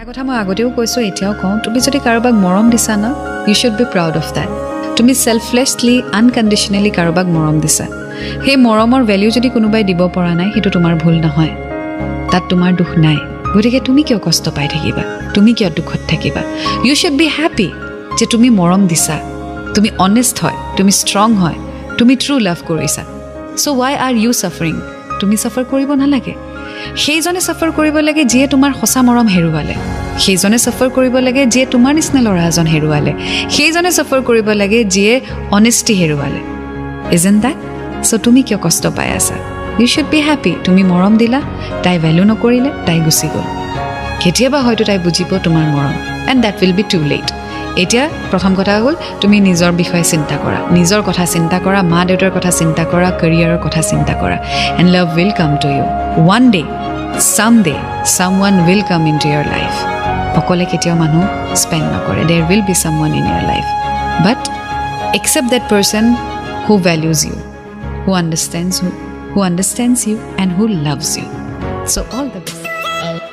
এটা কথা মই আগতেও কৈছোঁ এতিয়াও কওঁ তুমি যদি কাৰোবাক মৰম দিছা না you should be proud of that তুমি সেলফলেছলি আনকণ্ডিশ্যনেলি কাৰোবাক মৰম দিছা সেই মৰমৰ ভেলিউ যদি কোনোবাই দিব পৰা নাই সেইটো তোমাৰ ভুল নহয় তাত তোমাৰ দুখ নাই গতিকে তুমি কিয় কষ্ট পাই থাকিবা তুমি কিয় দুখত থাকিবা ইউ শুড বি হ্যাপি যে তুমি মৰম দিছা তুমি অনেষ্ট হয় তুমি ষ্ট্ৰং হয় তুমি ট্ৰু লাভ কৰিছা চ' ৱাই আৰ ইউ ছাফাৰিং তুমি ছাফাৰ কৰিব নালাগে সেইজনে ছাফাৰ কৰিব লাগে যিয়ে তোমাৰ সঁচা মৰম হেৰুৱালে সেইজনে ছাফাৰ কৰিব লাগে যিয়ে তোমাৰ নিচিনা ল'ৰা এজন হেৰুৱালে সেইজনে ছাফাৰ কৰিব লাগে যিয়ে অনেষ্টি হেৰুৱালে ইজন্ট দ্যাট চ' তুমি কিয় কষ্ট পাই আছা ইউ শুড বি হ্যাপি তুমি মৰম দিলা তাই ভেলু নকৰিলে তাই গুচি গ'ল কেতিয়াবা হয়তো তাই বুজিব তোমাৰ মৰম and that will be too late এতিয়া প্ৰথম কথা হ'ল তুমি নিজৰ বিষয়ে চিন্তা কৰা নিজৰ কথা চিন্তা কৰা মা দেউতাৰ কথা চিন্তা কৰা কেৰিয়াৰৰ কথা চিন্তা কৰা and love will come to you one day someday someone will come into your life অকলে কেতিয়াও মানুহ স্পেণ্ড নকৰে there will be someone in your life but except that person who values you who understands you and who loves you. So all the best.